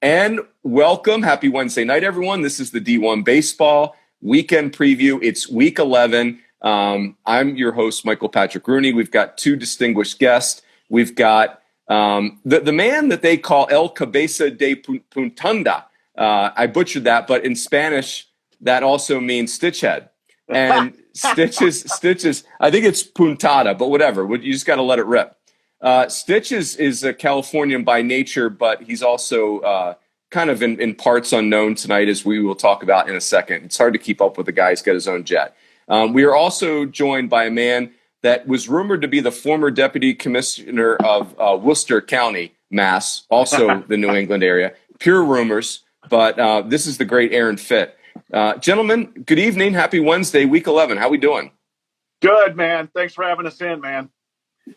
And welcome. Happy Wednesday night, everyone. This is the D1 Baseball weekend preview. It's week 11. I'm your host, Michael Patrick Rooney. We've got two distinguished guests. We've got the man that they call El Cabeza de Puntanda. I butchered that, but in Spanish, that also means stitchhead. And stitches, I think it's puntada, but whatever. You just got to let it rip. Stitch is a Californian by nature, but he's also kind of in parts unknown tonight, as we will talk about in a second. It's hard to keep up with the guy. He's got his own jet. We are also joined by a man that was rumored to be the former deputy commissioner of Worcester County, Mass, also the New England area. Pure rumors, but this is the great Aaron Fitt. Gentlemen, good evening. Happy Wednesday, week 11. How we doing? Good, man. Thanks for having us in, man.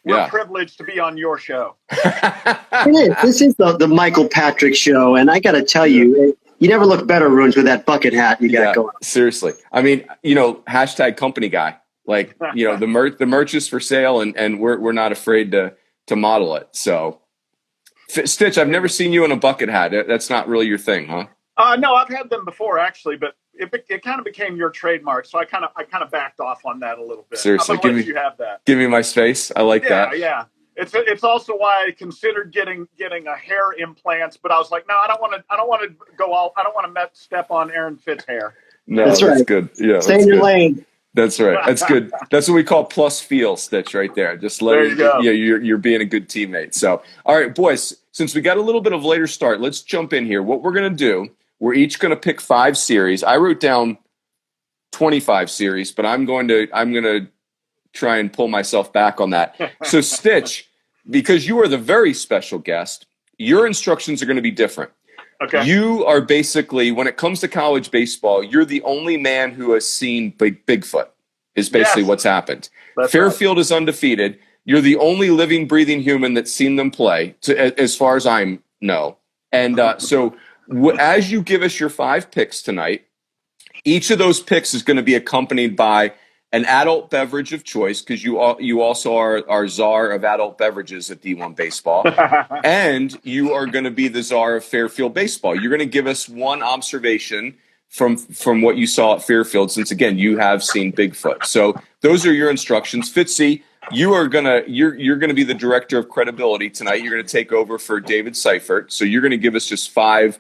We're privileged to be on your show. This is the Michael Patrick show, and I got to tell you, you never look better, Runes, with that bucket hat you got going. Seriously. I mean, hashtag company guy. Like, the merch is for sale, and we're not afraid to model it. So, Stitch, I've never seen you in a bucket hat. That's not really your thing, huh? No, I've had them before, actually, but it kind of became your trademark, so I kind of backed off on that a little bit. Seriously, you have that. Give me my space. I like that. Yeah. It's also why I considered getting a hair implant, but I was like, no, I don't want to go all. I don't want to step on Aaron Fitt's hair. No, that's right. Good. Yeah, stay in your lane. That's right. That's good. That's what we call plus feel, Stitch, right there. Just let it go. Yeah, you're being a good teammate. So, all right, boys. Since we got a little bit of later start, let's jump in here. What we're gonna do. We're each going to pick 5 series. I wrote down 25 series, but I'm going to try and pull myself back on that. So Stitch, because you are the very special guest, your instructions are going to be different. Okay. You are basically, when it comes to college baseball, you're the only man who has seen Bigfoot is basically what's happened. That's Fairfield right. is undefeated. You're the only living, breathing human that's seen them play, as far as I know. And so as you give us your 5 picks tonight, each of those picks is going to be accompanied by an adult beverage of choice, because you also are our czar of adult beverages at D1 Baseball, and you are going to be the czar of Fairfield baseball. You're going to give us one observation from what you saw at Fairfield, since again you have seen Bigfoot. So those are your instructions, Fitzy. You're gonna be the director of credibility tonight. You're going to take over for David Seifert. So you're going to give us just 5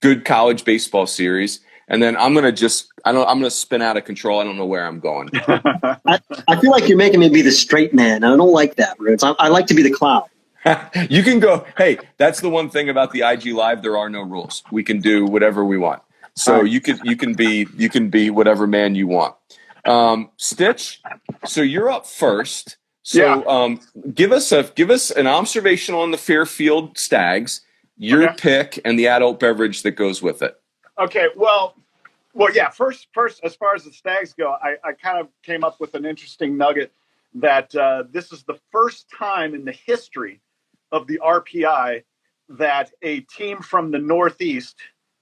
good college baseball series, and then I'm going to spin out of control. I don't know where I'm going. I feel like you're making me be the straight man. I don't like that, Roots. I like to be the clown. You can go. Hey, that's the one thing about the IG Live. There are no rules. We can do whatever we want. So you can be whatever man you want. Stitch. So you're up first. So give us an observation on the Fairfield Stags, your pick, and the adult beverage that goes with it. Okay. Well, yeah. First, as far as the Stags go, I kind of came up with an interesting nugget that this is the first time in the history of the RPI that a team from the Northeast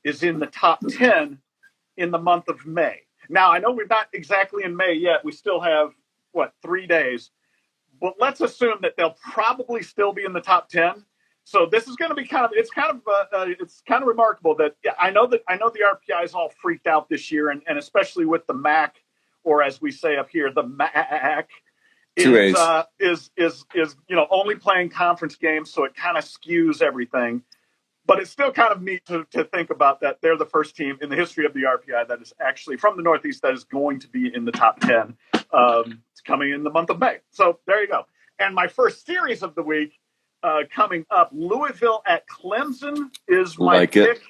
is in the top 10 in the month of May. Now, I know we're not exactly in May yet. We still have 3 days, but let's assume that they'll probably still be in the top 10. So this is going to be it's kind of remarkable that I know the RPI is all freaked out this year, and especially with the MAC, or as we say up here, the MAC is only playing conference games, so it kind of skews everything. But it's still kind of neat to think about that they're the first team in the history of the RPI that is actually from the Northeast that is going to be in the top 10. It's coming in the month of May. So there you go. And my first series of the week. Coming up, Louisville at Clemson is my pick.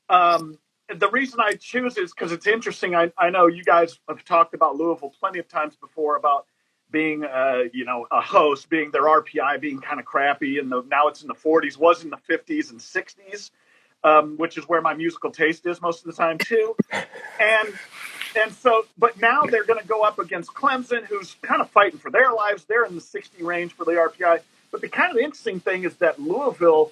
The reason I choose is because it's interesting. I know you guys have talked about Louisville plenty of times before about being, a host, being their RPI being kind of crappy, and now it's in the 40s, was in the 50s and 60s, which is where my musical taste is most of the time too. And so, but now they're going to go up against Clemson, who's kind of fighting for their lives. They're in the 60 range for the RPI. But the kind of interesting thing is that Louisville,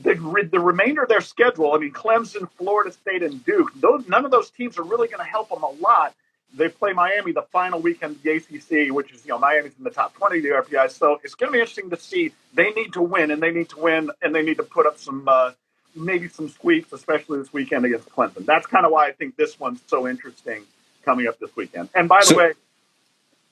the remainder of their schedule, I mean, Clemson, Florida State, and Duke, none of those teams are really going to help them a lot. They play Miami the final weekend of the ACC, which is, Miami's in the top 20 of the RPI. So it's going to be interesting to see. They need to win, and they need to put up some maybe some sweeps, especially this weekend against Clemson. That's kind of why I think this one's so interesting coming up this weekend. And by the way,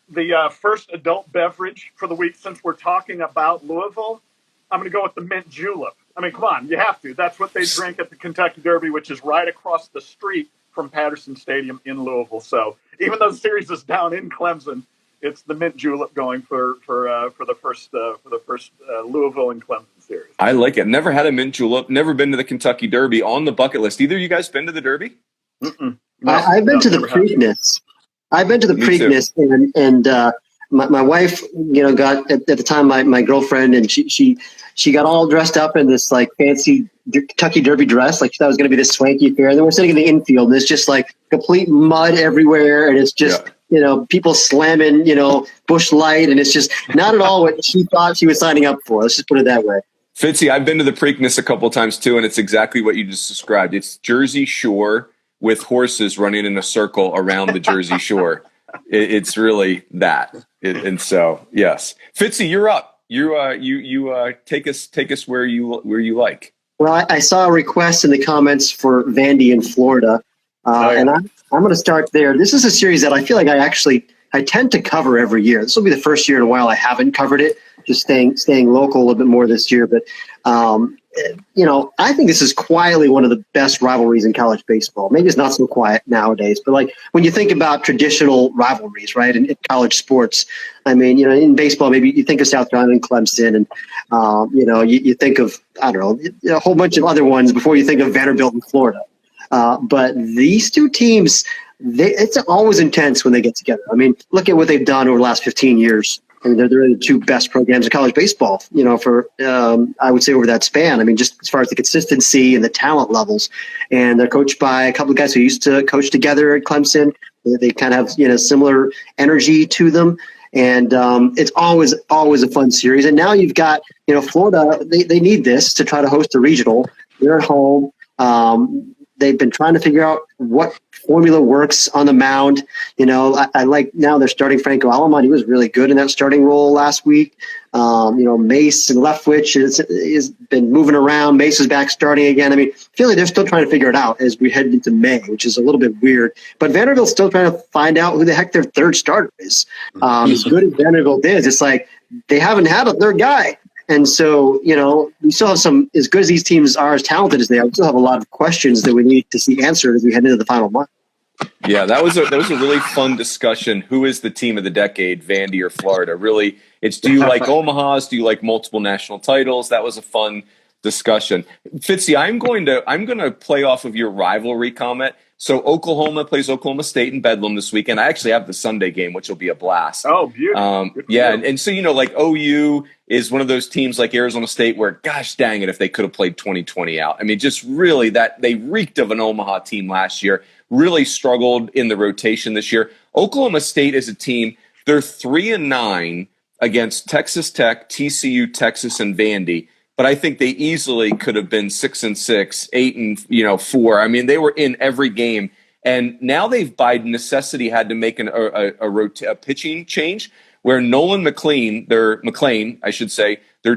the first adult beverage for the week, since we're talking about Louisville, I'm going to go with the mint julep. I mean, come on, you have to. That's what they drink at the Kentucky Derby, which is right across the street from Patterson Stadium in Louisville. So even though the series is down in Clemson, it's the mint julep going for the first Louisville and Clemson series. I like it. Never had a mint julep. Never been to the Kentucky Derby. On the bucket list. Either of you guys been to the Derby? No, I've been to the Preakness. I've been to the Preakness, and my wife, got at the time my girlfriend, and she got all dressed up in this like fancy Kentucky Derby dress, like she thought it was going to be this swanky affair. And then we're sitting in the infield, and it's just like complete mud everywhere, and it's just people slamming Busch Light, and it's just not at all what she thought she was signing up for. Let's just put it that way. Fitzy, I've been to the Preakness a couple of times too, and it's exactly what you just described. It's Jersey Shore with horses running in a circle around the Jersey Shore. It's really that. And so, yes. Fitzy, you're up. You take us where you like. Well, I saw a request in the comments for Vandy in Florida, and I'm going to start there. This is a series that I feel like I tend to cover every year. This will be the first year in a while I haven't covered it, just staying local a little bit more this year. But I think this is quietly one of the best rivalries in college baseball. Maybe it's not so quiet nowadays, but like when you think about traditional rivalries, right, in college sports, I mean, in baseball, maybe you think of South Carolina and Clemson, and you think of, I don't know, a whole bunch of other ones before you think of Vanderbilt and Florida. But these two teams, it's always intense when they get together. I mean, look at what they've done over the last 15 years. I mean, they're the two best programs in college baseball, for, I would say over that span. I mean, just as far as the consistency and the talent levels. And they're coached by a couple of guys who used to coach together at Clemson. They kind of have, similar energy to them. And it's always a fun series. And now you've got, Florida, they need this to try to host a regional. They're at home. They've been trying to figure out what formula works on the mound. I like now they're starting Franco Alomar. He was really good in that starting role last week. Mace and Leftwich has been moving around. Mace is back starting again. I mean, I feel like they're still trying to figure it out as we head into May, which is a little bit weird. But Vanderbilt's still trying to find out who the heck their third starter is. As good as Vanderbilt is, it's like they haven't had a third guy. And so, we still have as good as these teams are, as talented as they are, we still have a lot of questions that we need to see answered as we head into the final month. Yeah, that was a really fun discussion. Who is the team of the decade, Vandy or Florida? Really, do you like Omahas? Do you like multiple national titles? That was a fun discussion. Fitzy, I'm going to play off of your rivalry comment. So Oklahoma plays Oklahoma State in Bedlam this weekend. I actually have the Sunday game, which will be a blast. Oh, beautiful. Yeah, and so, like OU is one of those teams like Arizona State where, gosh dang it, if they could have played 2020 out. I mean, just really that they reeked of an Omaha team last year, really struggled in the rotation this year. Oklahoma State is a team, they're 3-9 against Texas Tech, TCU, Texas, and Vandy. But I think they easily could have been 6-6, 8-4. I mean, they were in every game, and now they've by necessity had to make a pitching change. Where Nolan McLean, their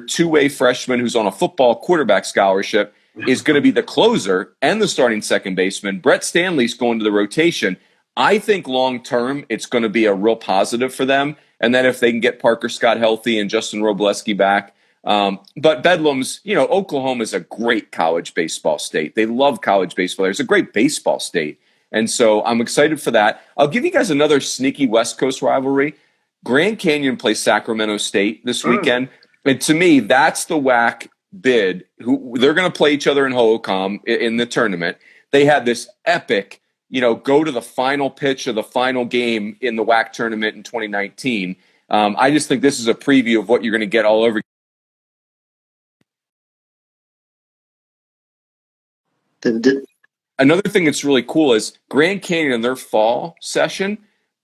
two-way freshman who's on a football quarterback scholarship, is going to be the closer and the starting second baseman. Brett Stanley's going to the rotation. I think long-term it's going to be a real positive for them. And then if they can get Parker Scott healthy and Justin Robleski back. But Bedlam's, Oklahoma is a great college baseball state. They love college baseball. It's a great baseball state. And so I'm excited for that. I'll give you guys another sneaky West Coast rivalry. Grand Canyon plays Sacramento State this weekend. And to me, that's the WAC bid. They're going to play each other in Hohokam in the tournament. They had this epic, go to the final pitch of the final game in the WAC tournament in 2019. I just think this is a preview of what you're going to get all over. Another thing that's really cool is Grand Canyon in their fall session,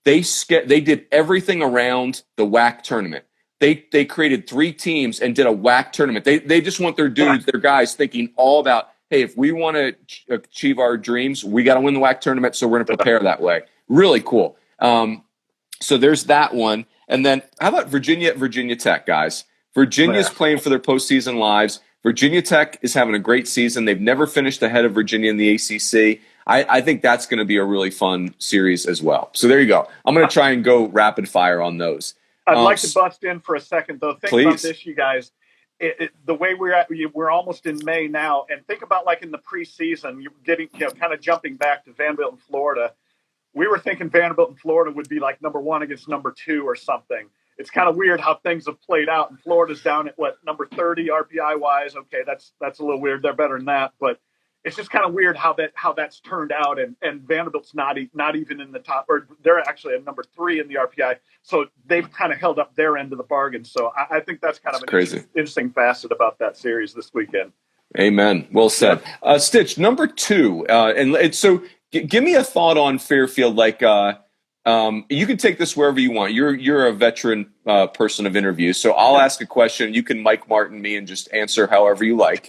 they did everything around the WAC tournament. They created 3 teams and did a WAC tournament. They just want their guys thinking all about, hey, if we want to achieve our dreams, we got to win the WAC tournament, so we're going to prepare that way. Really cool. So there's that one. And then how about Virginia Tech, guys? Virginia's playing for their postseason lives. Virginia Tech is having a great season. They've never finished ahead of Virginia in the ACC. I think that's going to be a really fun series as well. So there you go. I'm going to try and go rapid fire on those. I'd like to bust in for a second, though. Think about please. this, you guys. The way we're almost in May now, and think about like in the preseason, you're getting, kind of jumping back to Vanderbilt and Florida. We were thinking Vanderbilt and Florida would be like number 1 against number 2 or something. It's kind of weird how things have played out. And Florida's down at number 30 RPI wise. Okay, that's a little weird. They're better than that, but it's just kind of weird how that's turned out. And Vanderbilt's not even in the top, or they're actually at number 3 in the RPI. So they've kind of held up their end of the bargain. So I think that's kind of an interesting facet about that series this weekend. Amen. Well said. Yeah. Stitch, number 2. So give me a thought on Fairfield. Like, you can take this wherever you want. You're a veteran person of interviews, so I'll ask a question. You can Mike Martin me and just answer however you like.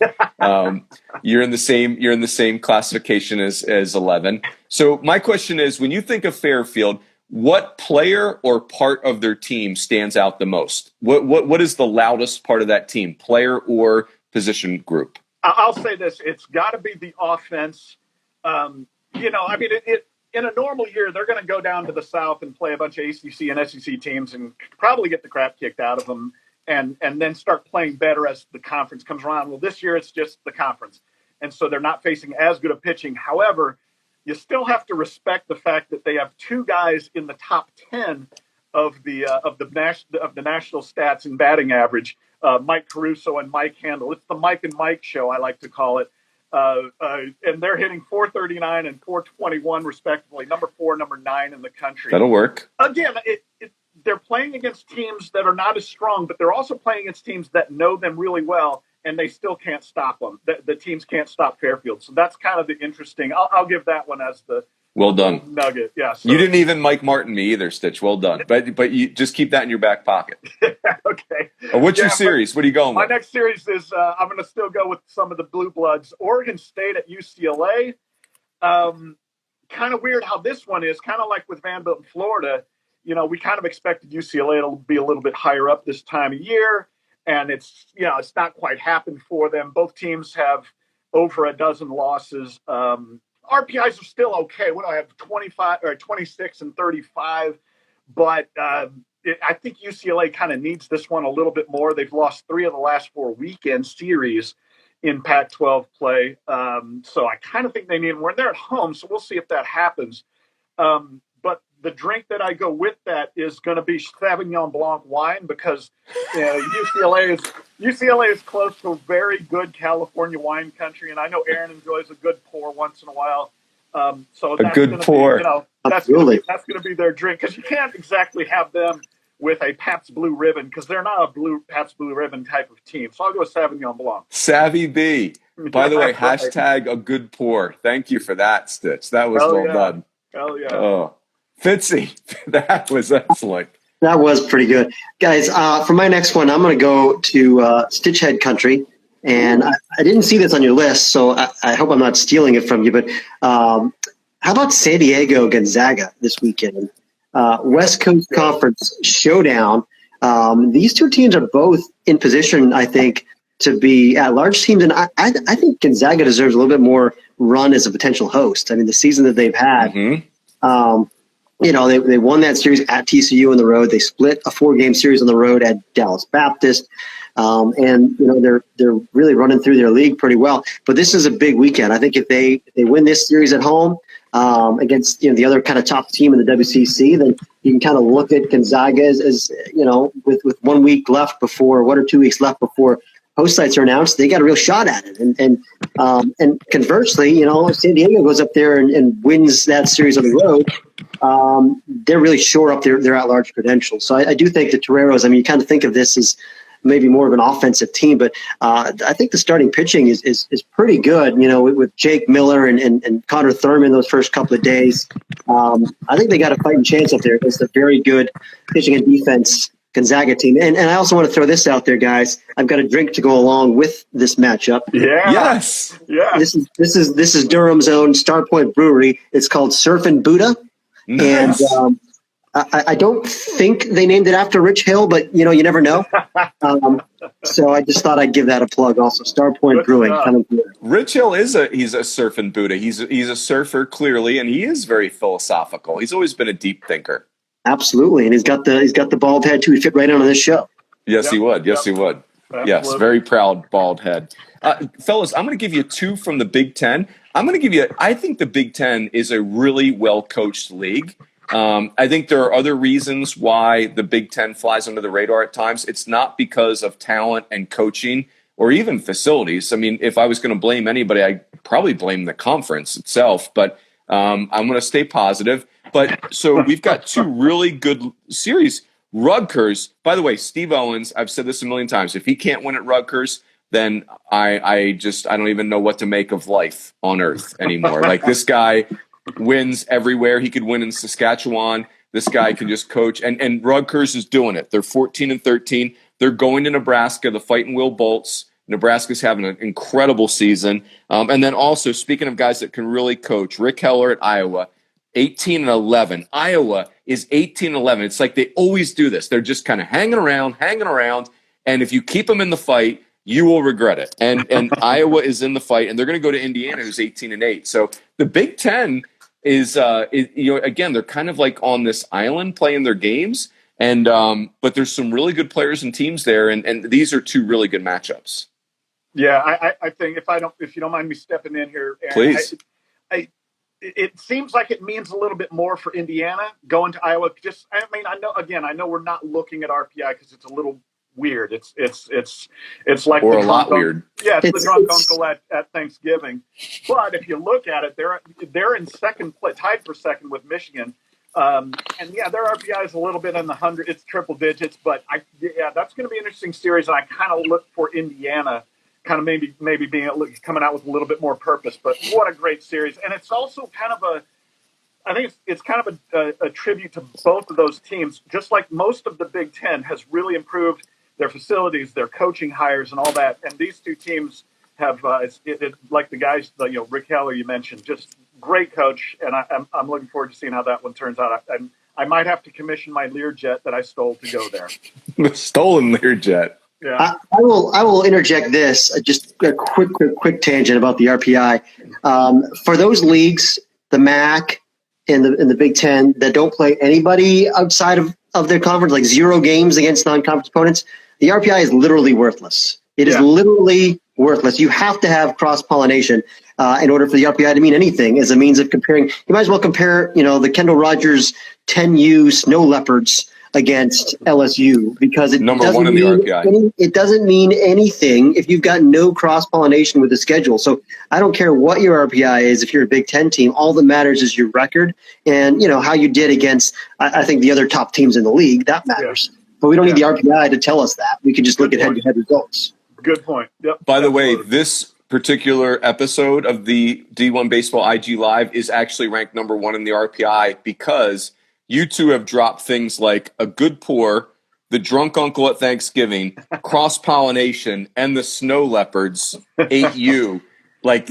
You're in the same classification as 11. So my question is, when you think of Fairfield, what player or part of their team stands out the most? What is the loudest part of that team, player or position group? I'll say this: it's got to be the offense. In a normal year, they're going to go down to the South and play a bunch of ACC and SEC teams and probably get the crap kicked out of them and then start playing better as the conference comes around. Well, this year it's just the conference. And so they're not facing as good a pitching. However, you still have to respect the fact that they have 2 guys in the top 10 of the national stats in batting average, Mike Caruso and Mike Handel. It's the Mike and Mike show, I like to call it. And they're hitting 439 and 421 respectively, number 4, number 9 in the country. That'll work. Again, they're playing against teams that are not as strong, but they're also playing against teams that know them really well, and they still can't stop them. The teams can't stop Fairfield. So that's kind of the interesting. I'll give that one as the well done nugget. Yeah. So. You didn't even Mike Martin me either, Stitch. Well done. But you just keep that in your back pocket. Okay. What's your series? What are you going with? My next series is I'm going to still go with some of the Blue Bloods. Oregon State at UCLA. Kind of weird how this one is. Kind of like with Vanderbilt and Florida. We kind of expected UCLA to be a little bit higher up this time of year, and it's not quite happened for them. Both teams have over a dozen losses. RPIs are still okay. What do I have? 25 or 26 and 35, but I think UCLA kind of needs this one a little bit more. They've lost 3 of the last 4 weekend series in Pac-12 play, so I kind of think they need more. They're at home, so we'll see if that happens. But the drink that I go with that is going to be Sauvignon Blanc wine because UCLA is close to a very good California wine country, and I know Aaron enjoys a good pour once in a while. So a good pour. That's going to be their drink because you can't exactly have them with a Pabst Blue Ribbon because they're not a Pabst Blue Ribbon type of team. So I'll go with Sauvignon Blanc. Savvy B. By the way, hashtag a good pour. Thank you for that, Stitch. That was done. Hell yeah. Oh. Fitzy, that was excellent. That was pretty good. Guys, for my next one, I'm going to go to Stitchhead Country. And I didn't see this on your list, so I hope I'm not stealing it from you. But how about San Diego Gonzaga this weekend? West Coast Conference showdown. These 2 teams are both in position, I think, to be at-large teams. And I think Gonzaga deserves a little bit more run as a potential host. I mean, the season that they've had, they won that series at TCU on the road. They split a 4-game series on the road at Dallas Baptist. And they're really running through their league pretty well. But this is a big weekend. I think if they win this series at home against the other kind of top team in the WCC, then you can kind of look at Gonzaga as with 1 week left before 1 or 2 weeks left before host sites are announced, they got a real shot at it. And conversely, San Diego goes up there and wins that series on the road. They're really shore up their at-large credentials. So I do think the Toreros, you kind of think of this as maybe more of an offensive team, but I think the starting pitching is pretty good, with Jake Miller and Connor Thurman those first couple of days. I think they got a fighting chance up there against a very good pitching and defense Gonzaga team. And I also want to throw this out there, guys. I've got a drink to go along with this matchup. Yeah. Yes. Yeah. This is Durham's own Starpoint Brewery. It's called Surfin' Buddha. Nice. And I don't think they named it after Rich Hill, but you never know. So I just thought I'd give that a plug. Also, Star Point Brewing coming through. Rich Hill he's a surfing Buddha. He's a surfer clearly, and he is very philosophical. He's always been a deep thinker. Absolutely, and he's got the bald head too. He'd fit right on this show. Yes, he would. Yes, he would. Absolutely. Yes, very proud bald head. Fellas, I'm going to give you two from the Big Ten. I think the Big Ten is a really well-coached league. I think there are other reasons why the Big Ten flies under the radar at times. It's not because of talent and coaching or even facilities. I mean, if I was going to blame anybody, I'd probably blame the conference itself. But I'm going to stay positive. But so we've got two really good series. Rutgers, by the way, Steve Owens, I've said this a million times. If he can't win at Rutgers, then I don't even know what to make of life on earth anymore. Like, this guy wins everywhere. He could win in Saskatchewan. This guy can just coach. And Rutgers is doing it. They're 14-13. They're going to Nebraska, the Fighting Will Bolts. Nebraska's having an incredible season. And then also, speaking of guys that can really coach, Rick Heller at Iowa, 18-11. Iowa is 18-11. It's like they always do this. They're just kind of hanging around. And if you keep them in the fight, you will regret it. And Iowa is in the fight, and they're going to go to Indiana, who's 18-8. So the Big Ten is again, they're kind of like on this island playing their games. And but there's some really good players and teams there, and these are two really good matchups. Yeah, I think if you don't mind me stepping in here, Aaron, please. It seems like it means a little bit more for Indiana going to Iowa. I know we're not looking at RPI because it's a little weird. It's like or a lot weird. Yeah, it's the drunk uncle at Thanksgiving. But if you look at it, they're in second place, tied for second with Michigan. And yeah, their RPI is a little bit in the 100. It's triple digits, but that's going to be an interesting series. And I kind of look for Indiana, kind of maybe coming out with a little bit more purpose. But what a great series! And it's also kind of I think it's kind of a tribute to both of those teams. Just like most of the Big Ten has really improved their facilities, their coaching hires, and all that. And these two teams have, like the guys, Rick Heller you mentioned, just great coach. And I'm looking forward to seeing how that one turns out. I might have to commission my Learjet that I stole to go there. The stolen Learjet. Yeah. I will interject this, just a quick tangent about the RPI. For those leagues, the MAC and the Big Ten, that don't play anybody outside of their conference, like 0 games against non-conference opponents, the RPI is literally worthless. It is literally worthless. You have to have cross-pollination in order for the RPI to mean anything as a means of comparing. You might as well compare, the Kendall Rogers 10U Snow Leopards against LSU, because it doesn't mean anything if you've got no cross-pollination with the schedule. So I don't care what your RPI is. If you're a Big Ten team, all that matters is your record and how you did against, I think, the other top teams in the league. That matters. Yeah. But we don't need the RPI to tell us that. We can just look at head-to-head results. Good point. Yep. By the way, this particular episode of the D1 Baseball IG Live is actually ranked number 1 in the RPI because you two have dropped things like a good pour, the drunk uncle at Thanksgiving, cross-pollination, and the snow leopards 8U. Like,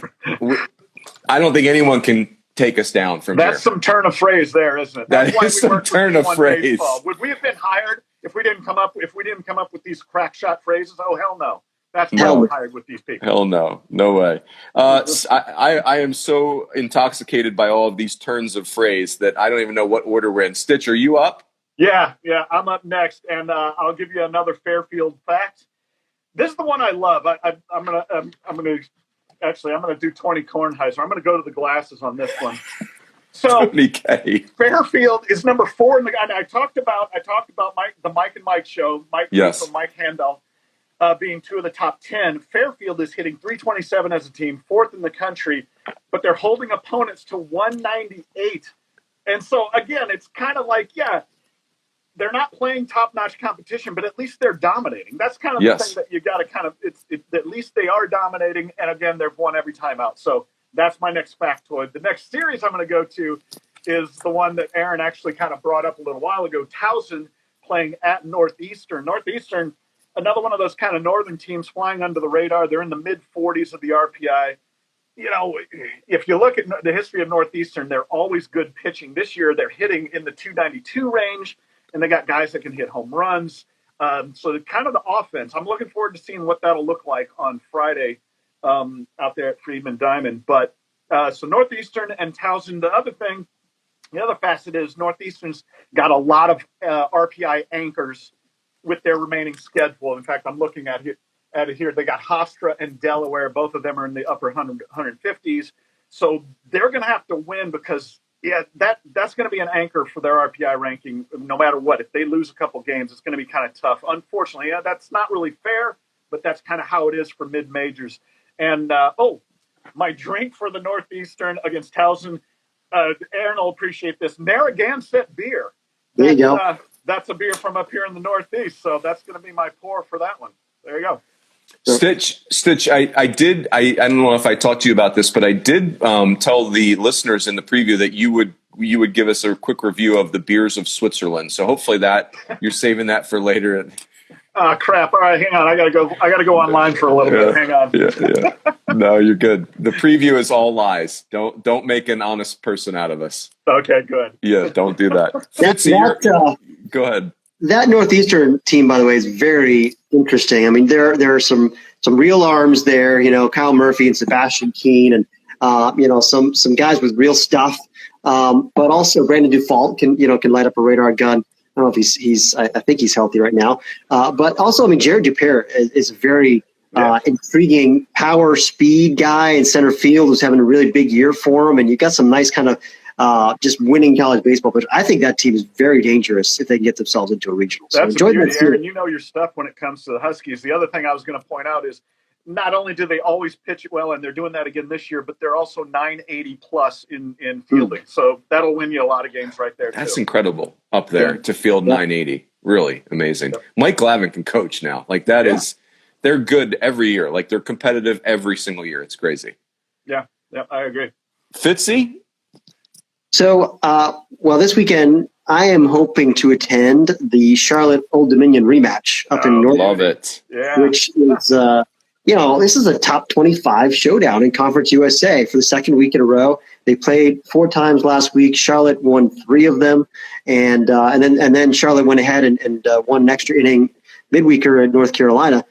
I don't think anyone can take us down from here. That's some turn of phrase there, isn't it? That is some turn of phrase. Baseball. Would we have been hired if we didn't come up with these crack shot phrases? Oh, hell no. That's why we're hired with these people. Hell no. No way. I am so intoxicated by all of these turns of phrase that I don't even know what order we're in. Stitch, are you up? Yeah, I'm up next, and I'll give you another Fairfield fact. This is the one I love. I'm gonna do 20 Kornheiser. I'm gonna go to the glasses on this one. So Fairfield is number 4 in the. And I talked about the Mike and Mike show. Mike Handel. Being 2 of the top 10, Fairfield is hitting .327 as a team, 4th in the country, but they're holding opponents to 198. And so, again, it's kind of like, they're not playing top-notch competition, but at least they're dominating. That's kind of the thing that you got to kind of at least they are dominating, and again, they've won every time out. So that's my next factoid. The next series I'm going to go to is the one that Aaron actually kind of brought up a little while ago, Towson playing at Northeastern. Northeastern, another one of those kind of northern teams flying under the radar. They're in the mid-40s of the RPI. if you look at the history of Northeastern, they're always good pitching. This year, they're hitting in the 292 range, and they got guys that can hit home runs. So kind of the offense, I'm looking forward to seeing what that'll look like on Friday out there at Friedman Diamond. But so Northeastern and Towson, the other facet is Northeastern's got a lot of RPI anchors with their remaining schedule. In fact, I'm looking at it here. They got Hofstra and Delaware. Both of them are in the upper 150s. So they're going to have to win because, that's going to be an anchor for their RPI ranking no matter what. If they lose a couple games, it's going to be kind of tough. Unfortunately, that's not really fair, but that's kind of how it is for mid-majors. And, my drink for the Northeastern against Towson, Aaron will appreciate this, Narragansett beer. There you go. That's a beer from up here in the Northeast, so that's going to be my pour for that one. There you go. Stitch, I don't know if I talked to you about this, but I did tell the listeners in the preview that you would give us a quick review of the beers of Switzerland. So hopefully that you're saving that for later. Crap. All right, hang on. I gotta go online for a little bit. Hang on. Yeah. No, you're good. The preview is all lies. Don't make an honest person out of us. Okay, good. Yeah, don't do that. Go ahead. That Northeastern team, by the way, is very interesting. I mean, there are some real arms there. Kyle Murphy and Sebastian Keene, and some guys with real stuff. But also Brandon Dufault can light up a radar gun. I don't know if he's I think he's healthy right now. But also, I mean, Jared Dupere is a very intriguing power speed guy in center field who's having a really big year for him. And you got some nice kind of just winning college baseball. But I think that team is very dangerous if they can get themselves into a regional. So that's a beauty, Aaron. You know your stuff when it comes to the Huskies. The other thing I was going to point out is not only do they always pitch it well, and they're doing that again this year, but they're also 980 plus in fielding. So that'll win you a lot of games right there. That's incredible up there to field 980. Really amazing. Mike Glavin can coach now. Like that is, they're good every year. Like they're competitive every single year. It's crazy. Yeah, I agree. Fitzy? So, this weekend I am hoping to attend the Charlotte Old Dominion rematch up in North. Love it. Yeah. Which is, this is a top 25 showdown in Conference USA for the second week in a row. They played 4 times last week. Charlotte won 3 of them, and then Charlotte went ahead and won an extra inning midweeker at North Carolina.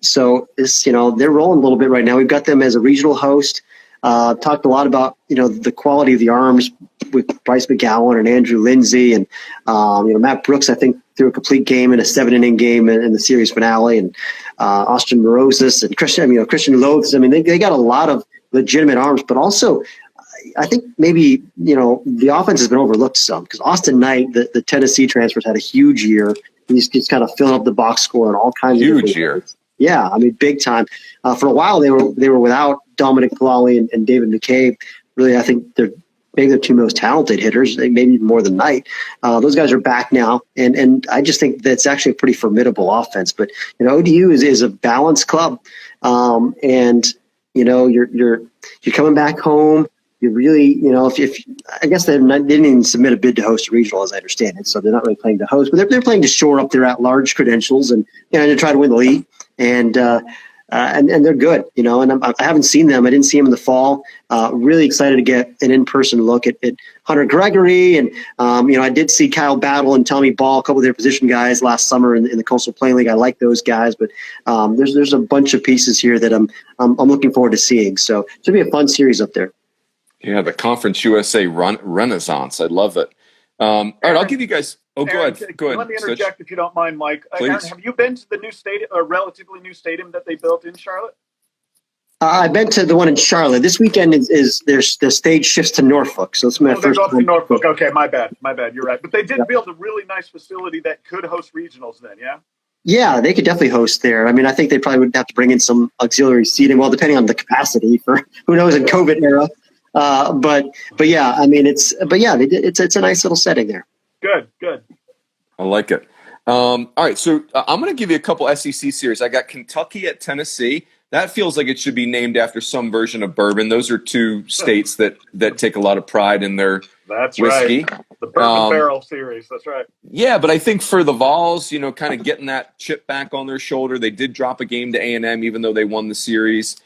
So this, they're rolling a little bit right now. We've got them as a regional host. Talked a lot about, the quality of the arms with Bryce McGowan and Andrew Lindsay and, Matt Brooks, I think, threw a complete game in a 7-inning game in the series finale, and Austin Morosis and Christian Loaths. I mean, they got a lot of legitimate arms, but also I think maybe, the offense has been overlooked some because Austin Knight, the Tennessee transfers, had a huge year. He's just kind of filling up the box score and all kinds of huge year. Yeah, I mean, big time. For a while, they were without Dominic Palali and David McCabe. Really, I think they're maybe the 2 most talented hitters, maybe more than Knight. Those guys are back now, and I just think that's actually a pretty formidable offense. But ODU is a balanced club, and you're coming back home. You really, if I guess they didn't even submit a bid to host a regional, as I understand it, so they're not really playing to host, but they're playing to shore up their at-large credentials and to try to win the league. And they're good, and I haven't seen them. I didn't see them in the fall. Really excited to get an in-person look at Hunter Gregory. And, I did see Kyle Battle and Tommy Ball, a couple of their position guys last summer in the Coastal Plain League. I like those guys, but there's a bunch of pieces here that I'm looking forward to seeing. So it's going to be a fun series up there. Yeah, the Conference USA renaissance. I love it. All right, I'll give you guys. Oh, Aaron, go ahead. Let me interject if you don't mind, Mike. Please. Aaron, have you been to the new stadium, a relatively new stadium that they built in Charlotte? I've been to the one in Charlotte. This weekend is the stage shifts to Norfolk, so it's my first. They're going to Norfolk. Okay, my bad. You're right. But they did build a really nice facility that could host regionals. Then, yeah. Yeah, they could definitely host there. I mean, I think they probably would have to bring in some auxiliary seating. Well, depending on the capacity for who knows in COVID era. But yeah, I mean, it's a nice little setting there. Good. I like it. All right, so I'm going to give you a couple SEC series. I got Kentucky at Tennessee. That feels like it should be named after some version of bourbon. Those are 2 states that take a lot of pride in their whiskey. Right. The Bourbon Barrel series. That's right. Yeah, but I think for the Vols, kind of getting that chip back on their shoulder, they did drop a game to A&M even though they won the series.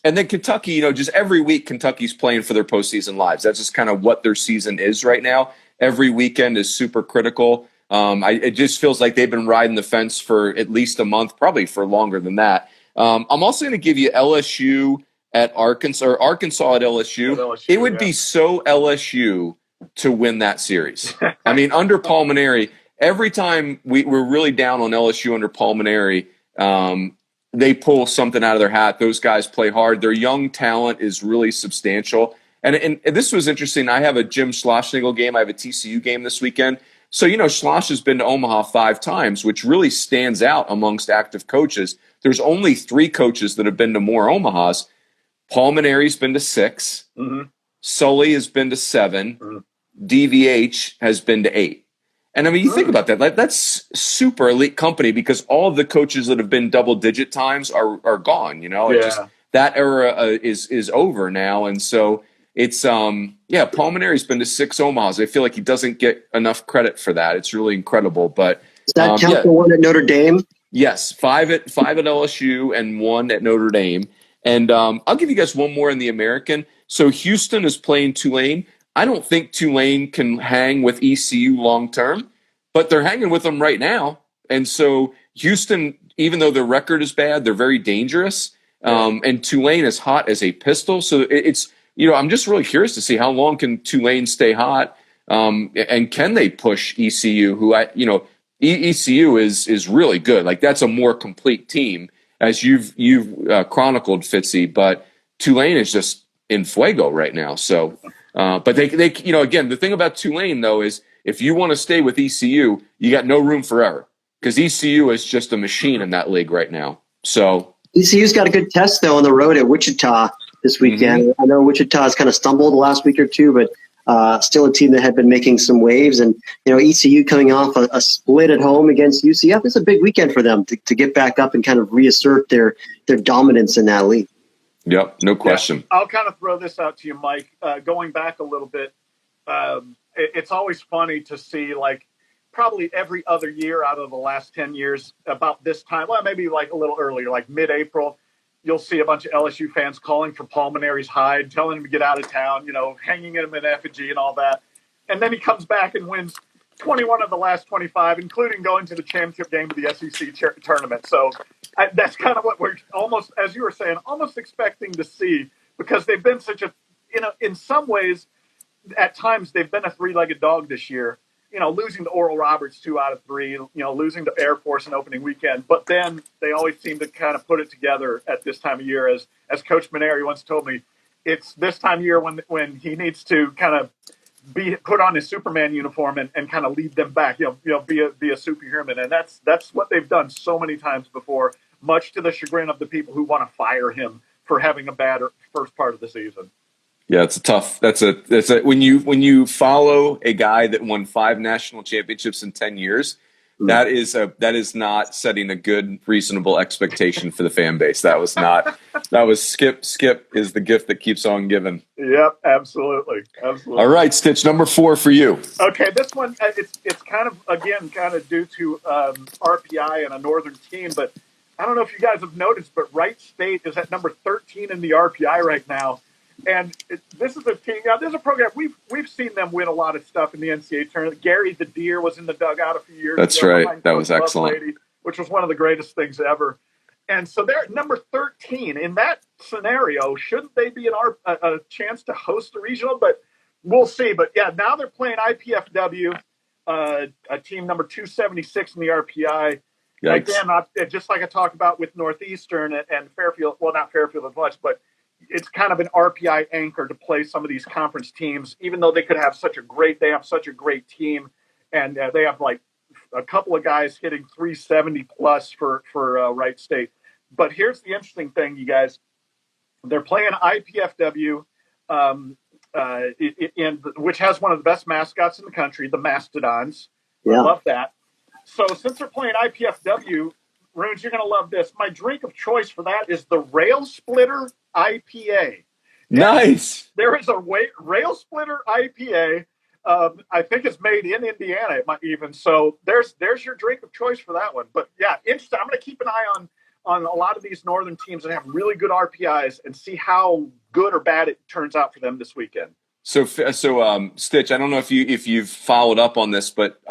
And then Kentucky, just every week Kentucky's playing for their postseason lives. That's just kind of what their season is right now. Every weekend is super critical. It just feels like they've been riding the fence for at least a month, probably for longer than that. I'm also going to give you LSU at Arkansas, or Arkansas at LSU. It would be so LSU to win that series. I mean, under Palmineri, every time we're really down on LSU under Palmineri, they pull something out of their hat. Those guys play hard. Their young talent is really substantial. And this was interesting. I have a Jim Schlossnagle game. I have a TCU game this weekend. So, Schloss has been to Omaha 5 times, which really stands out amongst active coaches. There's only 3 coaches that have been to more Omahas. Palmineri's been to 6. Mm-hmm. Sully has been to 7. Mm-hmm. DVH has been to 8. And I mean, you think about that, that's super elite company because all of the coaches that have been double-digit times are gone, Just, that era is over now. And so it's, Palmineri's been to 6 Omahas. I feel like he doesn't get enough credit for that. It's really incredible. But does that count for one at Notre Dame? Yes, 5 at LSU and 1 at Notre Dame. And I'll give you guys one more in the American. So Houston is playing Tulane. I don't think Tulane can hang with ECU long term, but they're hanging with them right now. And so Houston, even though their record is bad, they're very dangerous. And Tulane is hot as a pistol. So it's, I'm just really curious to see how long can Tulane stay hot, and can they push ECU, who ECU is really good. Like that's a more complete team, as you've chronicled, Fitzy. But Tulane is just in fuego right now. So. But they again, the thing about Tulane, though, is if you want to stay with ECU, you got no room for error because ECU is just a machine in that league right now. So ECU's got a good test, though, on the road at Wichita this weekend. Mm-hmm. I know Wichita's kind of stumbled the last week or two, but still a team that had been making some waves. And, ECU coming off a split at home against UCF, it's a big weekend for them to get back up and kind of reassert their dominance in that league. Yep, no question. Yeah, I'll kind of throw this out to you, Mike. Going back a little bit, it's always funny to see, like, probably every other year out of the last 10 years, about this time, well, maybe like a little earlier, like mid-April, you'll see a bunch of LSU fans calling for Palmineri's hide, telling him to get out of town, hanging him in effigy and all that. And then he comes back and wins 21 of the last 25, including going to the championship game of the SEC tournament. So that's kind of what we're almost, as you were saying, almost expecting to see, because they've been such a, in some ways, at times they've been a 3-legged dog this year, losing to Oral Roberts 2 out of 3, losing to Air Force in opening weekend. But then they always seem to kind of put it together at this time of year. As Coach Maneri once told me, it's this time of year when he needs to kind of put on his Superman uniform and kind of lead them back, be a superhuman. And that's what they've done so many times before, much to the chagrin of the people who want to fire him for having a bad first part of the season. Yeah, it's a tough. That's a when you follow a guy that won 5 national championships in 10 years, that is not setting a good, reasonable expectation for the fan base. That was Skip. Skip is the gift that keeps on giving. Yep, absolutely. All right, Stitch, number 4 for you. Okay, this one it's kind of due to RPI and a northern team, but I don't know if you guys have noticed, but Wright State is at number 13 in the RPI right now. And this is a team. Now, there's a program we've seen them win a lot of stuff in the NCAA tournament. Gary the Deer was in the dugout a few years ago. That's right. That was excellent. Lady, which was one of the greatest things ever. And so they're at number 13 in that scenario. Shouldn't they be a chance to host a regional? But we'll see. But yeah, now they're playing IPFW, a team number 276 in the RPI. Yikes. Again, just like I talked about with Northeastern and Fairfield. Well, not Fairfield as much, but it's kind of an RPI anchor to play some of these conference teams, even though they have such a great team, and they have like a couple of guys hitting 370 plus for Wright State. But here's the interesting thing, you guys: they're playing IPFW, which has one of the best mascots in the country, the Mastodons. Yeah. I love that. So since they're playing IPFW, Runes, you're going to love this. My drink of choice for that is the Rail Splitter IPA. Nice. There is a Rail Splitter IPA. I think it's made in Indiana. It might even. So there's your drink of choice for that one. But yeah, interesting. I'm going to keep an eye on a lot of these northern teams that have really good RPIs and see how good or bad it turns out for them this weekend. So, Stitch, I don't know if you've followed up on this, but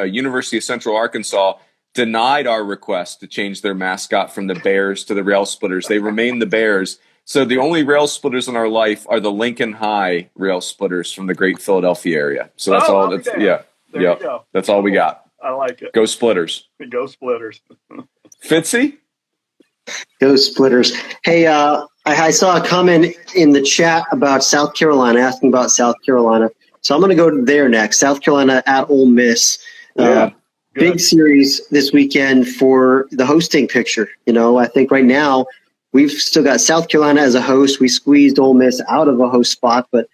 University of Central Arkansas denied our request to change their mascot from the Bears to the Rail Splitters. They remain the Bears. So the only Rail Splitters in our life are the Lincoln High Rail Splitters from the great Philadelphia area. So that's all. That's There you go. That's all we got. I like it. Go Splitters. Go Splitters. Fitzy? Go Splitters. Hey, I saw a comment in the chat about South Carolina, asking about South Carolina. So I'm going to go there next. South Carolina at Ole Miss. Big series this weekend for the hosting picture. I think right now we've still got South Carolina as a host. We squeezed Ole Miss out of a host spot, but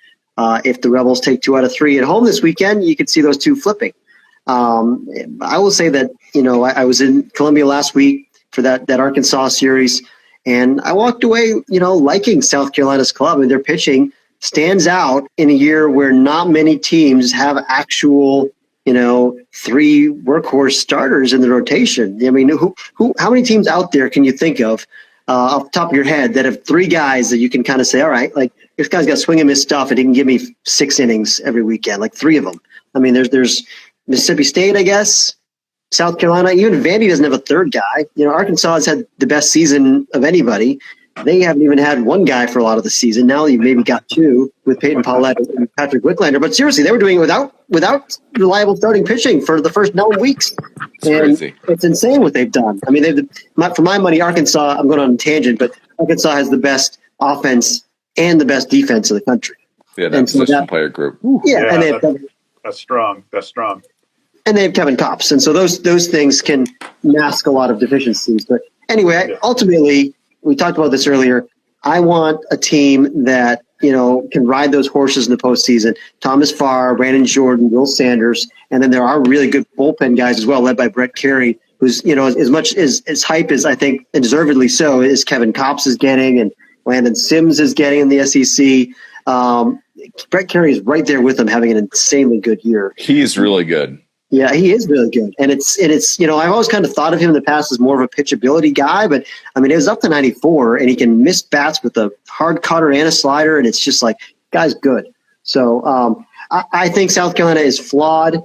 if the Rebels take 2 out of 3 at home this weekend, you could see those two flipping. I will say that, I was in Columbia last week for that Arkansas series, and I walked away, liking South Carolina's club. I mean, their pitching stands out in a year where not many teams have actual, 3 workhorse starters in the rotation. I mean, how many teams out there can you think of off the top of your head that have 3 guys that you can kind of say, all right, like this guy's got swing and miss stuff and he can give me 6 innings every weekend, like 3 of them. I mean, there's Mississippi State, I guess, South Carolina, even Vandy doesn't have a 3rd guy. Arkansas has had the best season of anybody. They haven't even had 1 guy for a lot of the season. Now you've maybe got 2 with Peyton Paulette and Patrick Wicklander. But seriously, they were doing it without reliable starting pitching for the first 9 weeks. Crazy. It's insane what they've done. I mean, for my money, Arkansas, I'm going on a tangent, but Arkansas has the best offense and the best defense in the country. Yeah, that position player group. Yeah, and that's strong. That's strong. And they have Kevin Kopps. And so those things can mask a lot of deficiencies. But anyway, ultimately, we talked about this earlier. I want a team that, can ride those horses in the postseason. Thomas Farr, Brandon Jordan, Will Sanders. And then there are really good bullpen guys as well, led by Brett Kerry, who's, as much as hype as I think, and deservedly so, is Kevin Kopps is getting and Landon Sims is getting in the SEC. Brett Kerry is right there with him, having an insanely good year. He is really good. Yeah, he is really good. And it's I've always kind of thought of him in the past as more of a pitchability guy, but I mean, it was up to 94 and he can miss bats with a hard cutter and a slider. And it's just like, guy's good. So I think South Carolina is flawed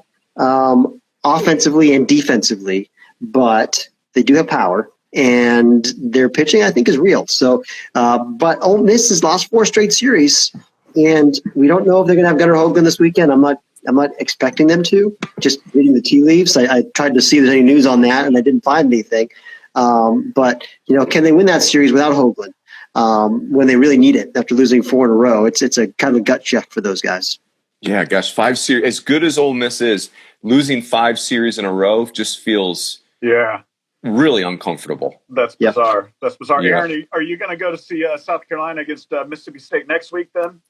offensively and defensively, but they do have power and their pitching, I think, is real. So, but Ole Miss has lost 4 straight series and we don't know if they're going to have Gunnar Hoagland this weekend. I'm not expecting them to, just reading the tea leaves. I tried to see if there's any news on that, and I didn't find anything. But, can they win that series without Hoagland when they really need it after losing 4 in a row? It's a kind of a gut check for those guys. Yeah, gosh, 5 series. As good as Ole Miss is, losing 5 series in a row just feels really uncomfortable. That's bizarre. That's bizarre. Yeah. Aaron, are you going to go to see South Carolina against Mississippi State next week then?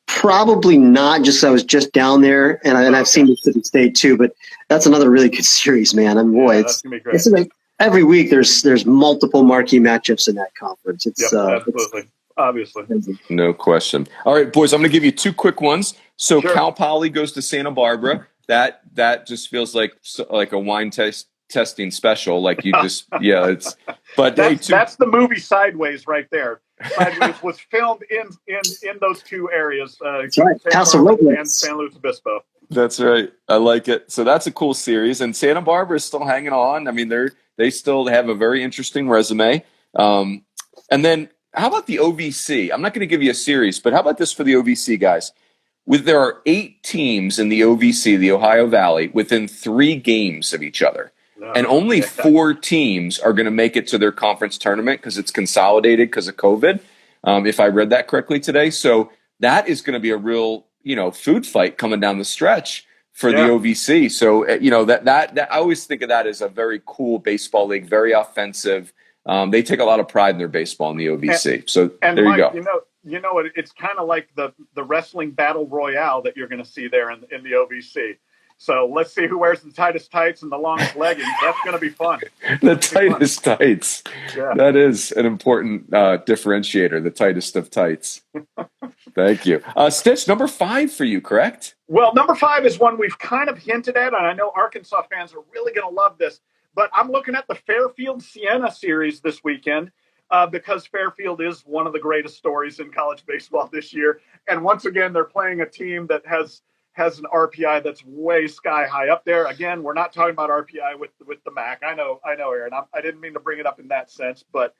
Probably not, just I was just down there, and I've seen Mississippi State too. But that's another really good series, man. And boy, that's gonna be great. It's like every week there's multiple marquee matchups in that conference. It's absolutely, obviously, no question. All right, boys, I'm going to give you 2 quick ones. So Cal Poly goes to Santa Barbara. That just feels like a wine testing special. Like you just it's. But that's the movie Sideways right there. Sideways was filmed in those 2 areas. That's right. Castle Robles and San Luis Obispo. That's right. I like it. So that's a cool series. And Santa Barbara is still hanging on. I mean, they still have a very interesting resume. And then how about the OVC? I'm not going to give you a series, but how about this for the OVC guys? There are 8 teams in the OVC, the Ohio Valley, within 3 games of each other. And only 4 teams are going to make it to their conference tournament because it's consolidated because of COVID, if I read that correctly today. So that is going to be a real, food fight coming down the stretch for the OVC. So, that I always think of that as a very cool baseball league, very offensive. They take a lot of pride in their baseball in the OVC. And there Mike, you go. It's kind of like the wrestling battle royale that you're going to see there in the OVC. So let's see who wears the tightest tights and the longest leggings. That's going to be fun. The tightest tights. Yeah. That is an important differentiator, the tightest of tights. Thank you. Stitch, number 5 for you, correct? Well, number 5 is one we've kind of hinted at, and I know Arkansas fans are really going to love this. but I'm looking at the Fairfield Siena series this weekend because Fairfield is one of the greatest stories in college baseball this year. And once again, they're playing a team that has an RPI that's way sky high up there. Again, we're not talking about RPI with the MAC. I know, Aaron. I didn't mean to bring it up in that sense, but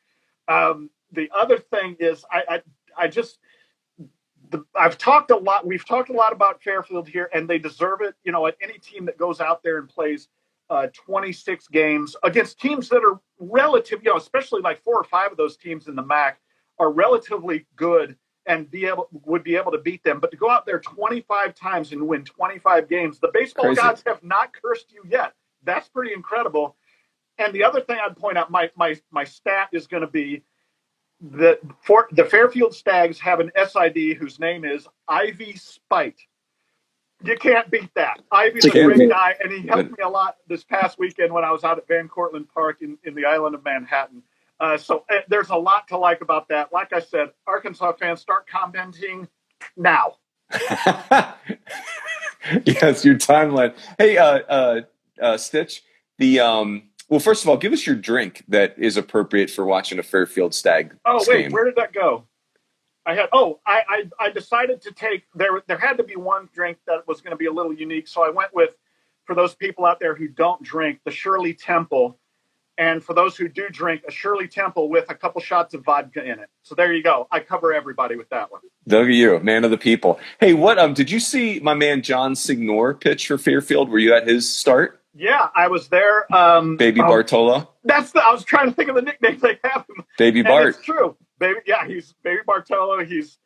the other thing is, I've talked a lot. We've talked a lot about Fairfield here, and they deserve it. At any team that goes out there and plays 26 games against teams that are relative, especially like 4 or 5 of those teams in the MAC are relatively good and would be able to beat them. But to go out there 25 times and win 25 games, the baseball gods have not cursed you yet. That's pretty incredible. And the other thing I'd point out, my stat is going to be that the Fairfield Stags have an SID whose name is Ivy Spite. You can't beat that. Ivy's a great guy, and he helped me a lot this past weekend when I was out at Van Cortlandt Park in the island of Manhattan. So there's a lot to like about that. Like I said, Arkansas fans, start commenting now. Yes, your timeline. Hey, Stitch, well, first of all, give us your drink that is appropriate for watching a Fairfield Stag. Oh, wait, game. Where did that go? I decided to take, there had to be one drink that was going to be a little unique. So I went with, for those people out there who don't drink, the Shirley Temple. And for those who do drink, a Shirley Temple with a couple shots of vodka in it. So there you go. I cover everybody with that one. Look at you, man of the people. Hey, did you see my man John Signor pitch for Fairfield? Were you at his start? Yeah, I was there. Baby Bartolo? I was trying to think of the nicknames they have him. Baby Bart. It's true. He's Baby Bartolo. He's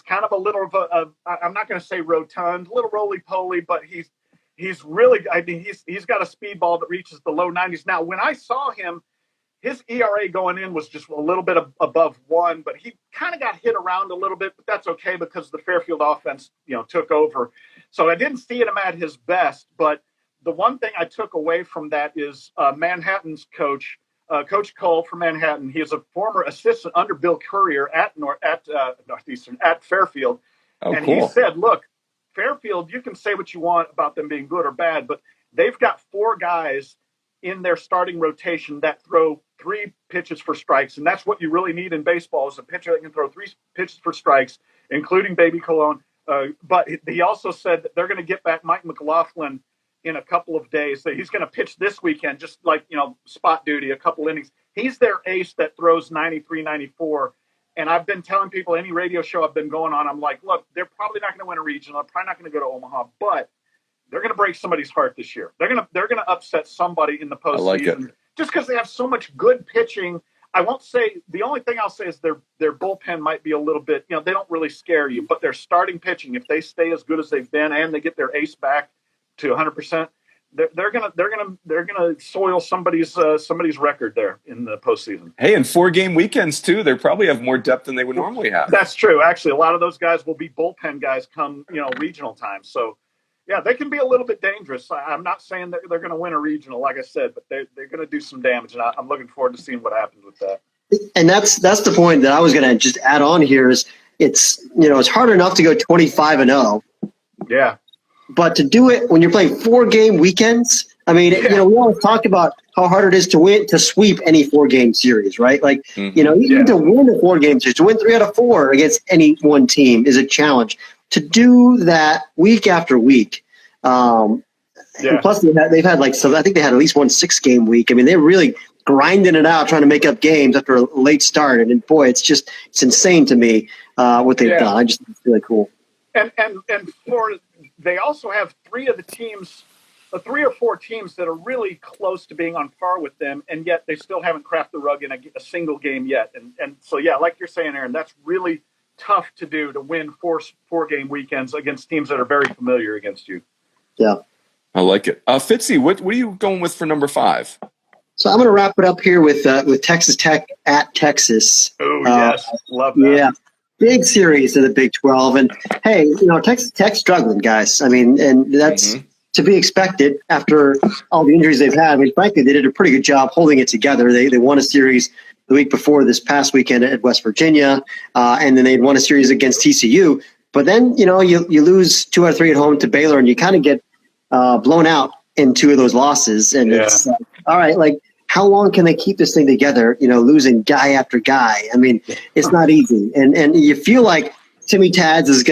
kind of a little of I'm not going to say rotund, a little roly-poly, but he's really, he's got a speedball that reaches the low 90s. Now, when I saw him, his ERA going in was just a little bit above 1, but he kind of got hit around a little bit, but that's okay because the Fairfield offense, took over. So I didn't see him at his best, but the one thing I took away from that is Manhattan's coach, Coach Cole from Manhattan. He is a former assistant under Bill Courier at Northeastern, at Fairfield. Oh, and cool. He said, look, Fairfield, you can say what you want about them being good or bad, but they've got 4 guys in their starting rotation that throw 3 pitches for strikes. And that's what you really need in baseball, is a pitcher that can throw 3 pitches for strikes, including Baby Cologne. But he also said that they're going to get back Mike McLaughlin in a couple of days. So he's going to pitch this weekend, just like, spot duty, a couple innings. He's their ace that throws 93, 94. And I've been telling people, any radio show I've been going on, I'm like, look, they're probably not going to win a regional. They're probably not going to go to Omaha, but they're going to break somebody's heart this year. They're going to upset somebody in the postseason. I like it. Just because they have so much good pitching. I won't say, the only thing I'll say is their bullpen might be a little bit, they don't really scare you, but their starting pitching, if they stay as good as they've been and they get their ace back to 100%, they're gonna soil somebody's record there in the postseason. Hey, and 4-game weekends too. They probably have more depth than they would normally have. That's true. Actually, a lot of those guys will be bullpen guys come regional time. So yeah, they can be a little bit dangerous. I'm not saying that they're going to win a regional, like I said, but they're going to do some damage, and I'm looking forward to seeing what happens with that. And that's the point that I was going to just add on here is it's hard enough to go 25-0. Yeah. But to do it when you're playing 4-game weekends, I mean, we always talk about how hard it is to sweep any 4-game series, right? Like, even to win a 4-game series, to win 3 out of 4 against any one team is a challenge. To do that week after week, and plus they've had I think they had at least one 6-game week. I mean, they're really grinding it out, trying to make up games after a late start. And boy, it's insane to me what they've done. I just think it's really cool. And Florida, they also have 3 of the teams, 3 or 4 teams that are really close to being on par with them, and yet they still haven't cracked the rug in a single game yet. And so, like you're saying, Aaron, that's really tough to do, to win 4-game weekends against teams that are very familiar against you. Yeah. I like it. Fitzy, what are you going with for number 5? So I'm going to wrap it up here with Texas Tech at Texas. Oh, yes. Love that. Yeah. Big series in the Big 12. And, hey, Texas Tech's struggling, guys. I mean, and that's to be expected after all the injuries they've had. I mean, frankly, they did a pretty good job holding it together. They won a series the week before this past weekend at West Virginia, and then they'd won a series against TCU. But then, you lose 2 out of 3 at home to Baylor, and you kind of get blown out in 2 of those losses. And all right, like, how long can they keep this thing together, losing guy after guy? I mean, it's not easy. And you feel like Timmy Tads he's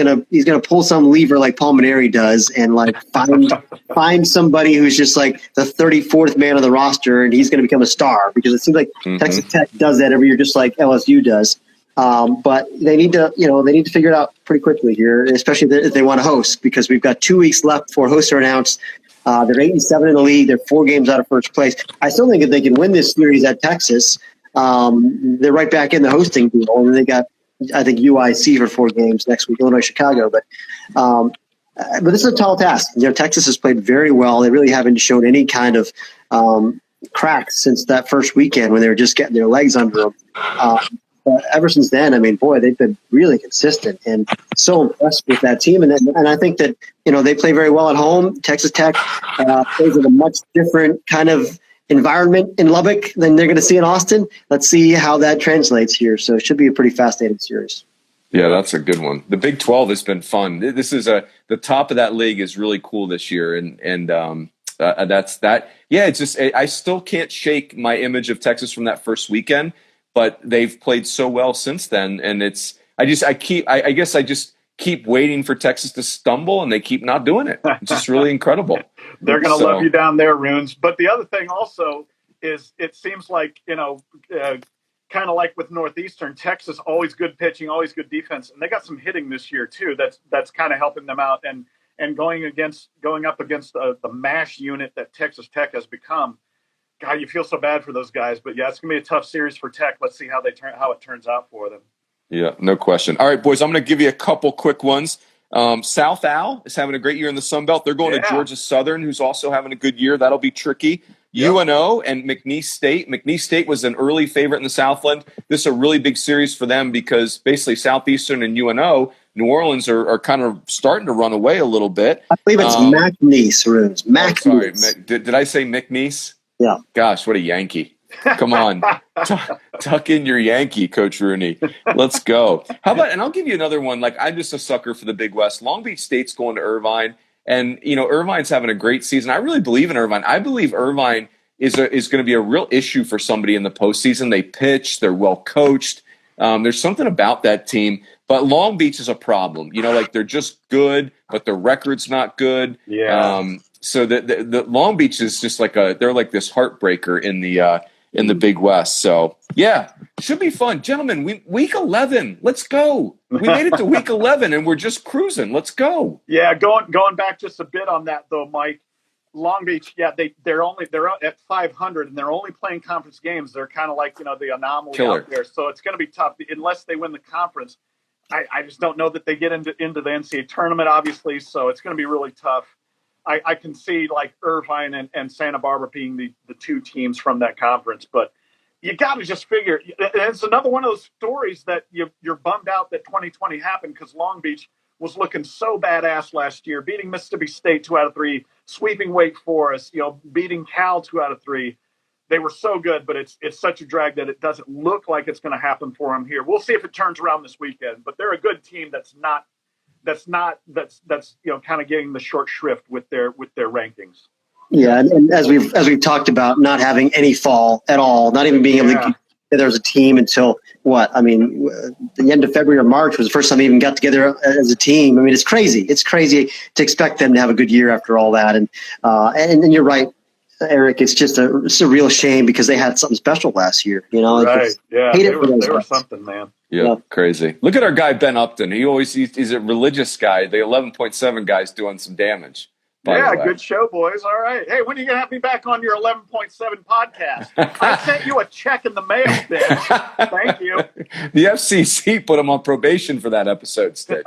gonna pull some lever like Palmineri does and like find somebody who's just like the 34th man on the roster and he's gonna become a star, because it seems like Texas Tech does that every year, just like LSU does. But they need to figure it out pretty quickly here, especially if they want to host, because we've got 2 weeks left before hosts are announced. They're 8-7 in the league. They're 4 games out of first place. I still think if they can win this series at Texas, they're right back in the hosting deal. And they got, I think, UIC for 4 games next week, Illinois, Chicago. But this is a tall task. Texas has played very well. They really haven't shown any kind of cracks since that first weekend when they were just getting their legs under them. But ever since then, I mean, boy, they've been really consistent and so impressed with that team. And I think that, they play very well at home. Texas Tech plays in a much different kind of environment in Lubbock than they're going to see in Austin. Let's see how that translates here. So it should be a pretty fascinating series. Yeah, that's a good one. The Big 12 has been fun. This is the top of that league is really cool this year. And that's that. Yeah, it's just, I still can't shake my image of Texas from that first weekend, but they've played so well since then. And I guess I just keep waiting for Texas to stumble, and they keep not doing it. It's just really incredible. They're going to love you down there, Runes. But the other thing also is it seems like, kind of like with Northeastern, Texas, always good pitching, always good defense. And they got some hitting this year too. That's kind of helping them out. And going up against the MASH unit that Texas Tech has become, God, you feel so bad for those guys. But yeah, it's gonna be a tough series for Tech. Let's see how it turns out for them. Yeah, no question. All right, boys, I'm going to give you a couple quick ones. South Al is having a great year in the Sun Belt. They're going to Georgia Southern, who's also having a good year. That'll be tricky. Yep. UNO and McNeese State. McNeese State was an early favorite in the Southland. This is a really big series for them because basically Southeastern and UNO, New Orleans are kind of starting to run away a little bit. I believe it's McNeese, Runes. McNeese. Sorry, did I say McNeese? Yeah. Gosh, what a Yankee. Come on. Tuck in your Yankee, Coach Rooney. Let's go. How about, and I'll give you another one. Like, I'm just a sucker for the Big West. Long Beach State's going to Irvine. And, Irvine's having a great season. I really believe in Irvine. I believe Irvine is going to be a real issue for somebody in the postseason. They pitch. They're well coached. There's something about that team. But Long Beach is a problem. They're just good, but their record's not good. Yeah. So the Long Beach is just they're like this heartbreaker in the Big West. So, yeah, should be fun. Gentlemen, week 11, let's go. We made it to week 11, and we're just cruising. Let's go. Yeah, going back just a bit on that, though, Mike. Long Beach, yeah, they're at 500, and they're only playing conference games. They're kind of like, the anomaly Killer. out there. So it's going to be tough unless they win the conference. I just don't know that they get into the NCAA tournament, obviously, so it's going to be really tough. I can see like Irvine and Santa Barbara being the 2 teams from that conference, but you got to just figure. It's another one of those stories that you're bummed out that 2020 happened because Long Beach was looking so badass last year, beating Mississippi State 2 out of 3, sweeping Wake Forest, beating Cal 2 out of 3. They were so good, but it's such a drag that it doesn't look like it's going to happen for them here. We'll see if it turns around this weekend, but they're a good team that's kind of getting the short shrift with their rankings. Yeah, and as we've talked about, not having any fall at all, not even being able to get together as a team until the end of February or March was the first time they even got together as a team. I mean, it's crazy. It's crazy to expect them to have a good year after all that. And you're right, Eric. It's just a real shame because they had something special last year. Right? Yeah, they were something, man. Yeah, crazy. Look at our guy Ben Upton. He's a religious guy. The 11.7 guy's doing some damage. Yeah, good show, boys. All right. Hey, when are you going to have me back on your 11.7 podcast? I sent you a check in the mail, bitch. Thank you. The FCC put him on probation for that episode, Stitch.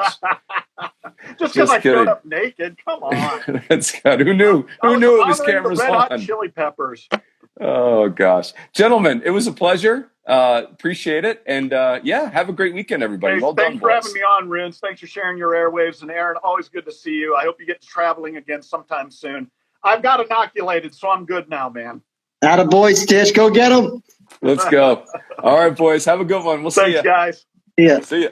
Just because I showed up naked. Come on. That's good. Who knew? Who knew it was cameras Red on? Hot Chili Peppers. Oh, gosh. Gentlemen, it was a pleasure. Appreciate it. And, have a great weekend, everybody. Well done, thanks for having me on, Runes. Thanks for sharing your airwaves. And, Aaron, always good to see you. I hope you get to traveling again sometime soon. I've got inoculated, so I'm good now, man. Attaboy, Stitch. Go get them. Let's go. All right, boys. Have a good one. We'll see you. Thanks, guys. Yeah. See ya.